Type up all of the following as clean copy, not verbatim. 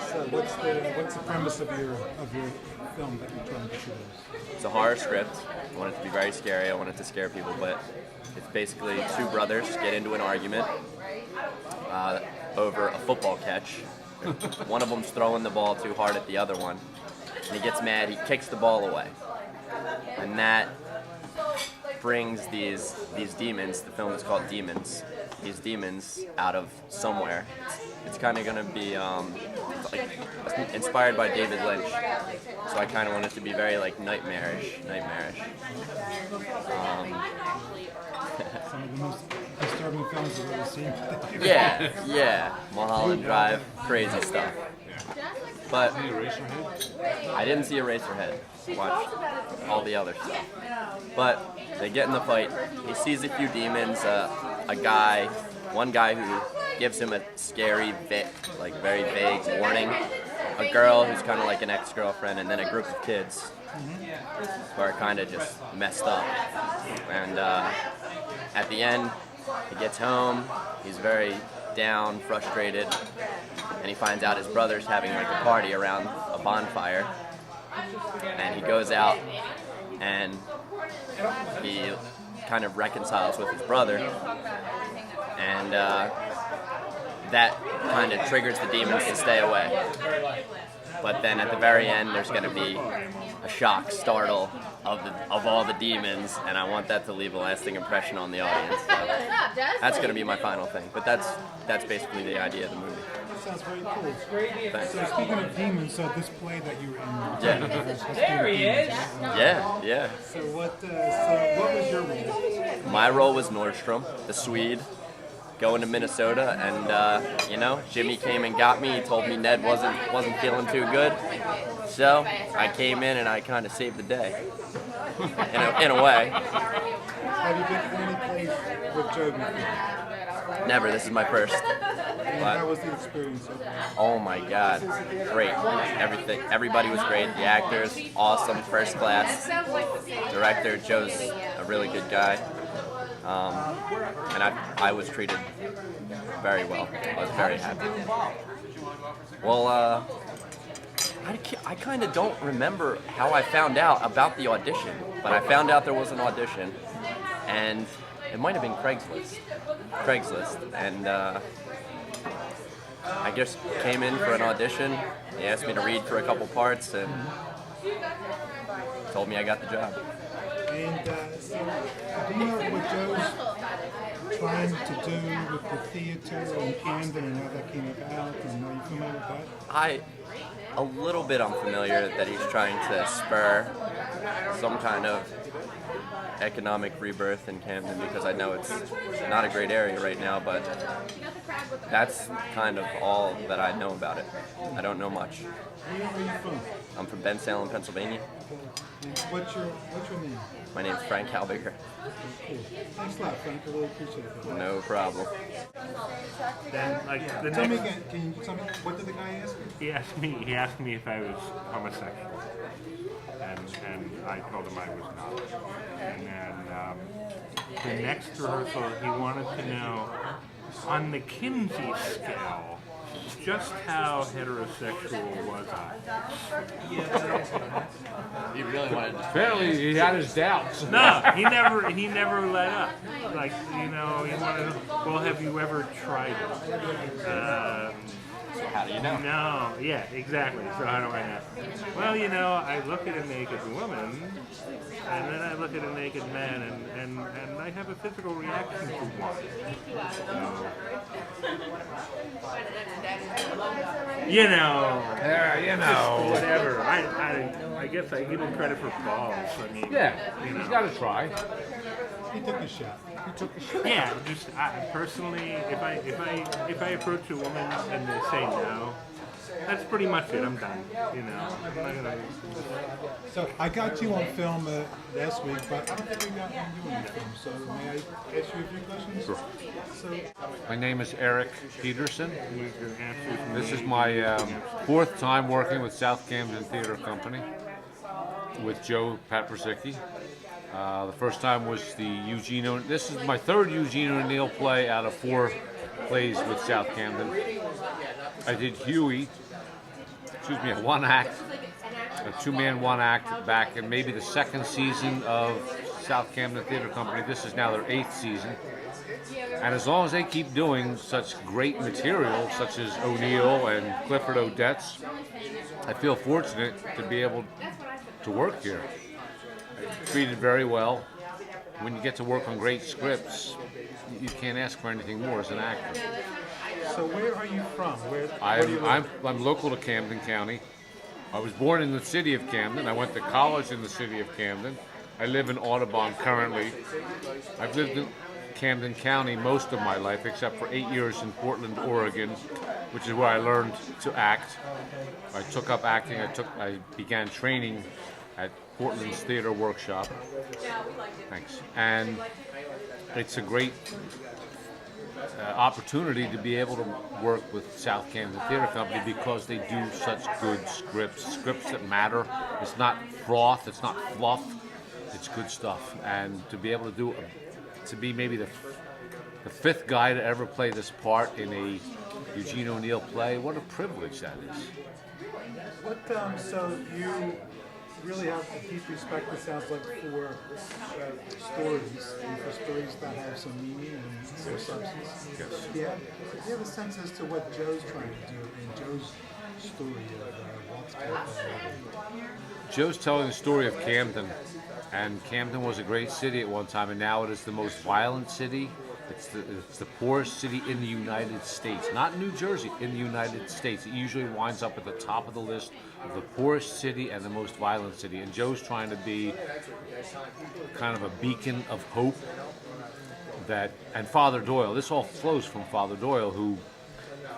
So what's the premise of your film that you're trying to shoot? It's a horror script. I want it to be very scary. I want it to scare people, but it's basically two brothers get into an argument over a football catch. One of them's throwing the ball too hard at the other one, and he gets mad. He kicks the ball away, and that brings these demons. The film is called Demons. These demons out of somewhere. It's kind of going to be like inspired by David Lynch, so I kind of want it to be very like nightmarish. Some of the most disturbing films I've ever seen. Yeah, Mulholland Drive, crazy stuff. But I didn't see Eraserhead. Watched all the other stuff. But they get in the fight. He sees a few demons. One guy who gives him a scary, very vague warning. A girl who's kind of like an ex-girlfriend, and then a group of kids who are kind of just messed up. And at the end, he gets home. He's very down, frustrated, and he finds out his brother's having like a party around a bonfire. And he goes out and he kind of reconciles with his brother, and that kind of triggers the demons to stay away. But then at the very end, there's going to be a shock, startle of all the demons, and I want that to leave a lasting impression on the audience. So that's going to be my final thing. But that's basically the idea of the movie. That sounds very cool. Thanks. So speaking of demons, so this play that you were in, There he is. Yeah. So what was your role? My role was Nordstrom, the Swede, going to Minnesota, and Jimmy came and got me. He told me Ned wasn't feeling too good, so I came in and I kind of saved the day, in a way. Have you been to any place with Joe before? Never. This is my first. And how was the experience so far? Oh my God, great! Everybody was great. The actors, awesome, first class. Director Joe's a really good guy. And I was treated very well. I was very happy. Well, I kind of don't remember how I found out about the audition, but I found out there was an audition, and it might have been Craigslist, and I just came in for an audition. They asked me to read for a couple parts, and told me I got the job. And so, do you know what Joe's trying to do with the theater in Camden and how that came about? And are you familiar with that? A little bit I'm familiar that he's trying to spur some kind of economic rebirth in Camden, because I know it's not a great area right now, but that's kind of all that I know about it. I don't know much. Where are you from? I'm from Ben Salem, Pennsylvania. And what's your name? My name's Frank Halbiger. Cool. Thanks a lot, Frank. I really appreciate that. No problem. Then, like the Tell me next, again. Can you tell me what did the guy ask you? he asked me if I was homosexual, and I told him I was not. And then the next rehearsal, he wanted to know on the Kinsey scale just how heterosexual was I. You really wanted to... Apparently, he had his doubts. No, he never let up. Like, he wanted to, well, have you ever tried it? How do you know? No, yeah, exactly. So how do I know? Well, I look at a naked woman, and then I look at a naked man, and I have a physical reaction to one. Yeah, Whatever. I guess I give him credit for balls. I mean, he's got to try. He took a shot. Yeah, just personally, if I approach a woman and they say no, that's pretty much it. I'm done. I'm not gonna. So I got you on film last week, but I don't think we got you on film. So may I ask you a few questions? Sure. So My name is Eric Peterson. Your answer from This me. is my fourth time working with South Camden Theater Company with Joe Paprasicki. The first time was the Eugene. This is my third Eugene O'Neill play out of 4 plays with South Camden. I did Huey, a one act, a two-man one act back in maybe the second season of South Camden Theater Company. This is now their 8th season. And as long as they keep doing such great material, such as O'Neill and Clifford Odets, I feel fortunate to be able to work here. Treated very well. When you get to work on great scripts, you can't ask for anything more as an actor. So where are you from? Where do you live? I'm local to Camden County. I was born in the city of Camden. I went to college in the city of Camden. I live in Audubon currently. I've lived in Camden County most of my life, except for 8 years in Portland, Oregon, which is where I learned to act. I took up acting. I began training at Portland's Theater Workshop. Thanks. And it's a great opportunity to be able to work with South Camden Theater Company because they do such good scripts that matter. It's not froth, it's not fluff, it's good stuff. And to be able to to be maybe the 5th guy to ever play this part in a Eugene O'Neill play, what a privilege that is. So you really have a deep respect, it sounds like, for stories, and for stories that have some meaning and some substance. Yes. Do you have a sense as to what Joe's trying to do in Joe's story of Walt's Camden? Joe's telling the story of Camden, and Camden was a great city at one time, and now it is the most violent city. It's the poorest city in the United States, not New Jersey, in the United States. It usually winds up at the top of the list of the poorest city and the most violent city. And Joe's trying to be kind of a beacon of hope. And Father Doyle, this all flows from Father Doyle, who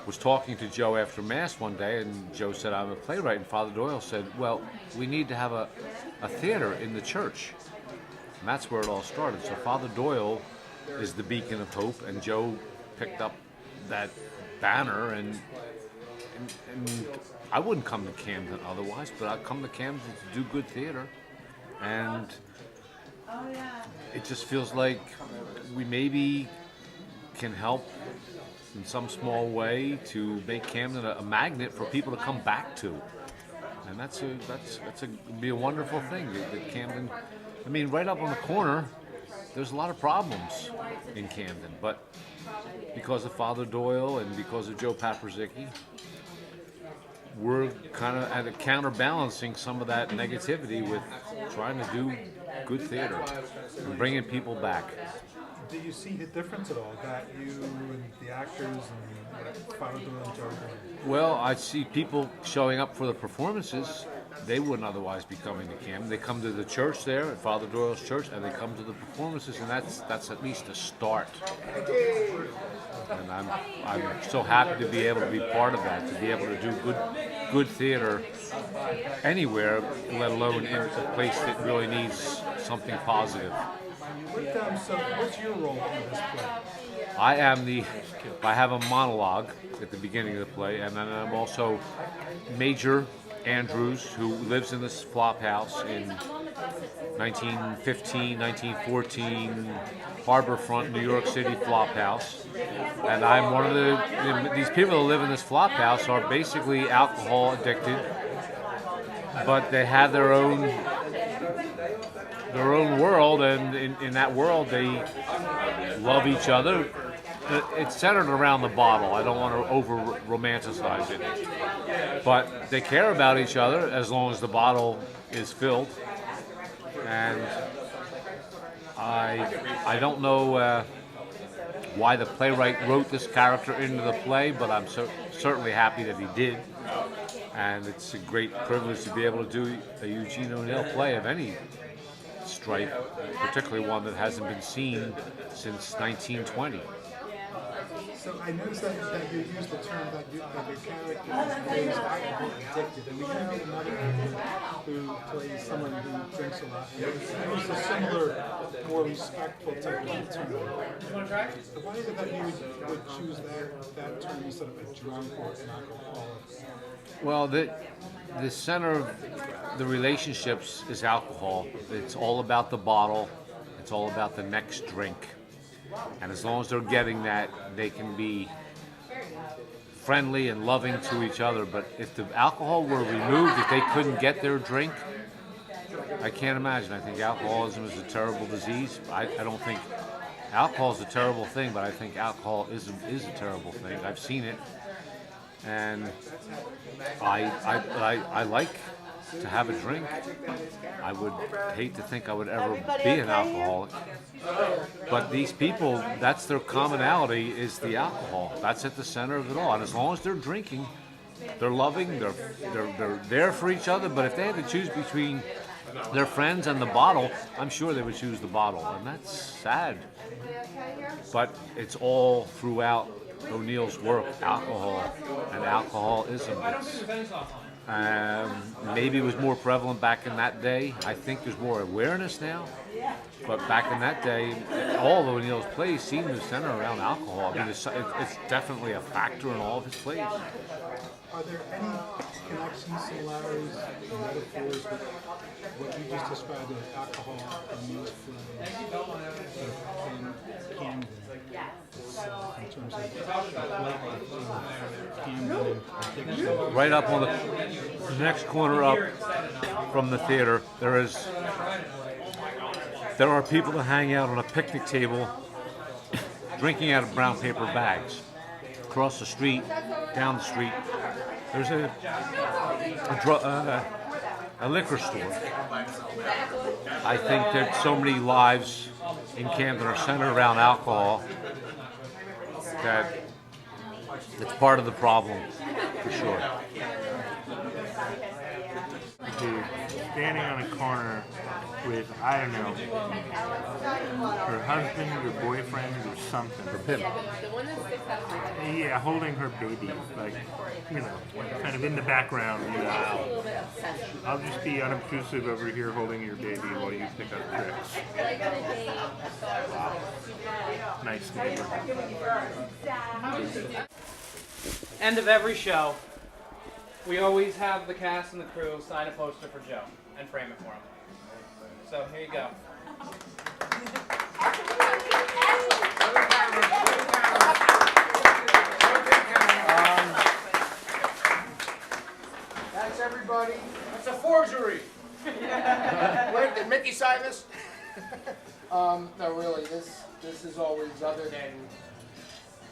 was talking to Joe after Mass one day, and Joe said, I'm a playwright. And Father Doyle said, well, we need to have a theater in the church. And that's where it all started. So Father Doyle is the beacon of hope, and Joe picked up that banner, and I wouldn't come to Camden otherwise, but I'd come to Camden to do good theater, and it just feels like we maybe can help in some small way to make Camden a magnet for people to come back to, and that's be a wonderful thing that Camden. I mean, right up on the corner, there's a lot of problems in Camden, but because of Father Doyle and because of Joe Paprzycki, we're kind of at counterbalancing some of that negativity with trying to do good theater and bringing people back. Do you see the difference at all that you and the actors and Father Doyle and Joe doing? Well, I see people showing up for the performances. They wouldn't otherwise be coming to Camden. They come to the church there, at Father Doyle's church, and they come to the performances, and that's at least a start. And I'm so happy to be able to be part of that, to be able to do good theater anywhere, let alone in a place that really needs something positive. So what's your role in this play? I have a monologue at the beginning of the play, and then I'm also Major Andrews, who lives in this flop house in 1915, 1914 Harborfront, New York City flop house. And I'm one of these people that live in this flop house are basically alcohol addicted, but they have their own world, and in that world they love each other. It's centered around the bottle. I don't want to over-romanticize it. But they care about each other as long as the bottle is filled. And I don't know why the playwright wrote this character into the play, but I'm certainly happy that he did. And it's a great privilege to be able to do a Eugene O'Neill play of any stripe, particularly one that hasn't been seen since 1920. So I noticed that you used the term that your character is alcohol addicted, and we can meet another actor who plays someone who drinks a lot. And used a similar, more respectful type of term. Why is it that you would choose that term instead of a drunk or an alcoholic? Well, the center of the relationships is alcohol. It's all about the bottle. It's all about the next drink. And as long as they're getting that, they can be friendly and loving to each other. But if the alcohol were removed, if they couldn't get their drink, I can't imagine. I think alcoholism is a terrible disease. I don't think alcohol is a terrible thing, but I think alcoholism is a terrible thing. I've seen it, and I like to have a drink. I would hate to think I would ever be an alcoholic. But these people, that's their commonality, is the alcohol. That's at the center of it all. And as long as they're drinking, they're loving, they're there for each other. But if they had to choose between their friends and the bottle, I'm sure they would choose the bottle. And that's sad. But it's all throughout O'Neill's work, alcohol and alcoholism. Maybe it was more prevalent back in that day. I think there's more awareness now. But back in that day, all of O'Neill's plays seemed to center around alcohol. I mean, it's definitely a factor in all of his plays. Are there any connections, similarities, metaphors with what you just described as alcohol and used in Camden? In terms of Camden and addiction? Right up on the next corner up from the theater, there are people that hang out on a picnic table drinking out of brown paper bags. Across the street, down the street, there's a liquor store. I think that so many lives in Camden are centered around alcohol that it's part of the problem, for sure. Dude, standing on a corner with, I don't know, her husband, your boyfriend, or something. For pimp. Yeah, holding her baby, like, kind of in the background. I'll just be unobtrusive over here holding your baby while you pick up tricks. Wow. Nice neighborhood. End of every show, we always have the cast and the crew sign a poster for Joe and frame it for him. So here you go. Thanks, everybody. That's a forgery. Wait, did Mickey sign this? No, really, this is always, other than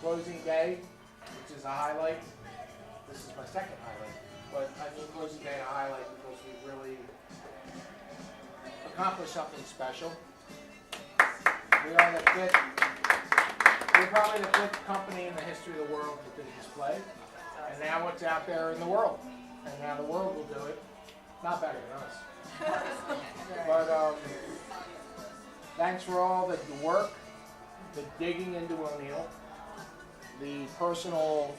closing day, which is a highlight. This is my second highlight, but I mean closing day a highlight because we really accomplished something special. We're probably the fifth company in the history of the world that did this play, and now it's out there in the world, and now the world will do it. Not better than us. But thanks for all the work, the digging into O'Neill, the personal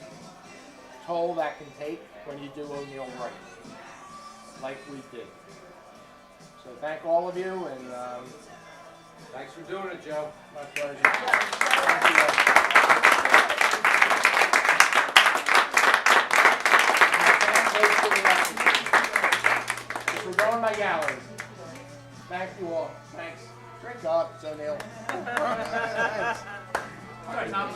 toll that can take when you do O'Neill right, like we did. So thank all of you, and Thanks for doing it, Joe. my pleasure. Thank you. We're going by gallery. Thank you all. Thanks. Drink up, it's O'Neill. All right, now